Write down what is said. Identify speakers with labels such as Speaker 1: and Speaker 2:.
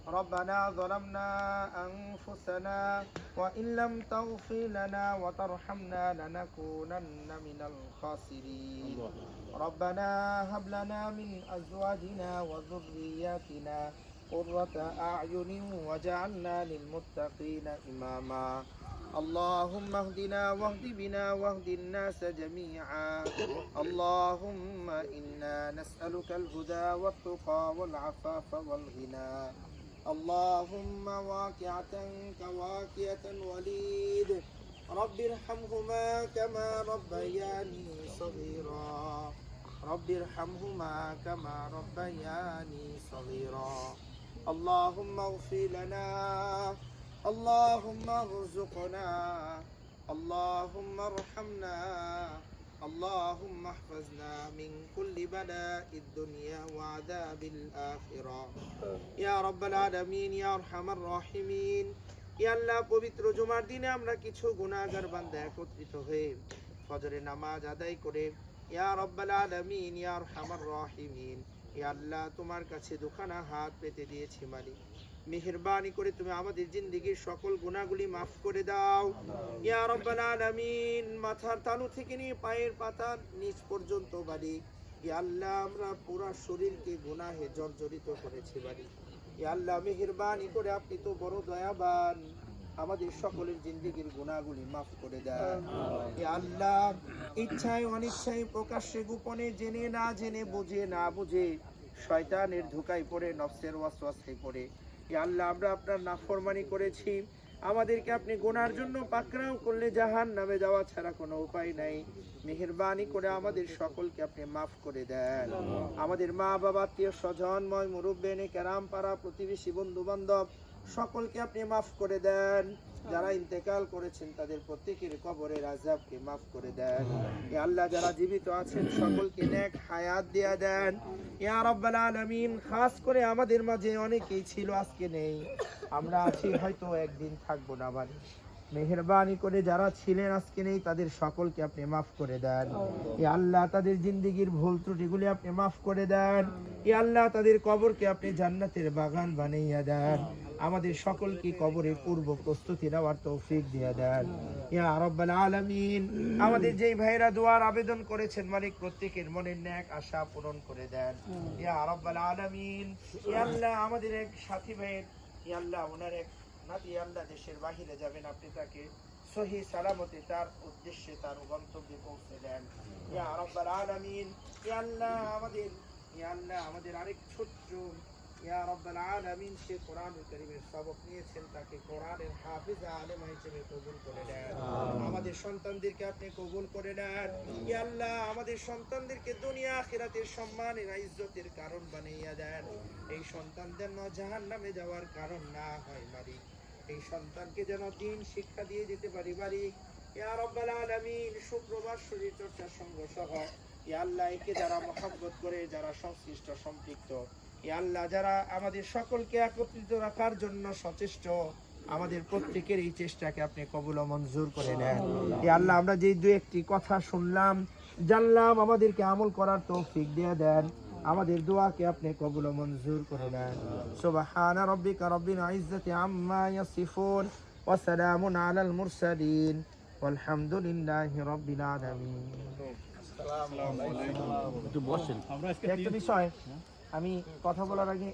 Speaker 1: ربنا ظلمنا أنفسنا وإن لم تغفر لنا وترحمنا لنكونن من الخاسرين ربنا هب لنا من أزواجنا وذرياتنا قرة أعين واجعلنا للمتقين إماما اللهم اهدنا واهد بنا واهد الناس جميعا اللهم إنا نسألك الهدى والتقى والعفاف والغنى اللهم واقعة كواقعة الوليد رب ارحمهما كما ربياني صغيرا رب ارحمهما كما ربياني صغيرا اللهم اغفر لنا اللهم ارزقنا اللهم ارحمنا اللهم احفظنا من كل بلاء الدنيا وعذاب الآخرة يا رب العالمين يا أرحم الراحمين ইয়া আল্লাহ পবিত্র জুমার দিনে আমরা কিছু গুনাহগার বান্দা একত্রিত হয়ে ফজরের নামাজ আদায় করে ইয়া রাব্বাল আলামিন ইয়া আরহামার রাহিমিন ইয়া আল্লাহ তোমার কাছে দুখানা হাত পেতে দিয়েছি মালিক মেহেরবানি করে তুমি আমাদের জিন্দেগীর সকল গুনাহগুলি maaf করে দাও ইয়া রাব্বাল আলামিন মাথার তালু থেকে নিয়ে পায়ের পাতার নিচ পর্যন্ত মালিক ইয়া আল্লাহ আমরা পুরো শরীরকে গুনাহে জর্জরিত করেছি মালিক ইয়া আল্লাহ মেহেরবানি করে আপনি তো বড় দয়াবান আমাদের সকলের জিন্দেগীর গুনাহগুলি maaf করে দেন ইয়া আল্লাহ ইচ্ছায় অনিচ্ছায় প্রকাশ্যে গোপনে জেনে না জেনে বুঝে না বুঝে শয়তানের ধোঁকায় পড়ে নফসের ওয়াসওয়াসায় পড়ে ইয়া আল্লাহ আমরা আপনার নাফরমানি করেছি আমাদেরকে আপনি গুনার জন্য পাকড়াও করলে জাহান্নামে যাওয়া ছাড়া কোনো উপায় নাই মেহেরবানি করে আমাদের সকলকে আপনি maaf করে দেন আমাদের মা বাবা আত্মীয় স্বজন ময় মুরব্বিয়ানে কেরাম পাড়া প্রতিবেশী বন্ধু বান্ধব সকলকে আপনি maaf করে দেন যারা ইন্তেকাল করেছেন তাদের প্রত্যেকের কবরের আযাবকে maaf করে দেন ইয়া আল্লাহ যারা জীবিত আছেন সকলকে নেক হায়াত দিয়া দেন ইয়া রাব্বাল আলামিন খাস করে আমাদের মাঝে অনেকেই ছিল আজকে নেই আমরা আছি হয়তো একদিন থাকবো না বাড়ি মেহেরবানি করে যারা ছিলেন আজকে নেই তাদের সকলকে আপনি maaf করে দেন ইয়া আল্লাহ তাদের জিন্দেগীর ভুল ত্রুটিগুলি আপনি maaf করে দেন ইয়া আল্লাহ তাদের কবরকে আপনি জান্নাতের বাগান বানাইয়া দেন আমাদের সকলকে কবরের পূর্ব প্রস্তুতি নেওয়ার তৌফিক দিয়ে দেন ইয়া রাব্বাল আলামিন আমাদের যেই ভাইরা দোয়ার আবেদন করেছেন মালিক প্রত্যেকের মনের নেক আশা পূরণ করে দেন ইয়া রাব্বাল আলামিন ইয়া আল্লাহ আমাদের এক সাথী ভাইয়ের ইয়া আল্লাহ ওনার এক নাতি আল্লাহ দেশের বাহিরে যাবেন আপনি তাকে সহি সালামতে তার উদ্দেশ্যে তার গন্তব্যে পৌঁছে দেন ইয়া রাব্বাল আলামিন ইয়া আল্লাহ আমাদের আরেক ছোট্ট ইয়া রাব্বাল আলামিন সে কোরআনুল কারীমের সবক নিয়েছেন তাকে কোরআনের হাফেজ আলেম হিসেবে কবুল করে নেন আমাদের সন্তানদেরকে আপনি কবুল করে নেন ইয়া আল্লাহ আমাদের সন্তানদেরকে দুনিয়া আখিরাতের সম্মানের ইজ্জতের কারণ বানাইয়া দেন এই সন্তানদের না জাহান্নামে যাওয়ার কারণ না হয় মালিক এই সন্তানকে যেন দ্বীন শিক্ষা দিয়ে যেতে পারি মালিক ইয়া রাব্বাল আলামিন শুক্রবার শরীর চর্চা সঙ্গ সহ ইয়া আল্লাহ একে যারা মহব্বত করে যারা সংশ্লিষ্ট সম্পৃক্ত ইয়া আল্লাহ যারা আমাদের সকলকে একত্রিত রাখার জন্য সচেষ্ট আমাদের প্রত্যেকের এই চেষ্টাকে আপনি কবুল ও মঞ্জুর করে নেন ইয়া আল্লাহ আমরা যেই দুই একটি কথা শুনলাম জানলাম আমাদেরকে আমল করার তৌফিক দিয়ে দেন আমাদের দোয়াকে আপনি কবুল ও মঞ্জুর করে নেন সুবহানা রাব্বিকা রাব্বিল ইজ্জাতি আম্মা ইয়াসিফুন ওয়া সালামুন আলাল মুরসালিন ওয়ালহামদুলিল্লাহি রাব্বিল আলামিন আসসালামু আলাইকুম একটু বসেন একটা বিষয় আমি কথা বলার আগে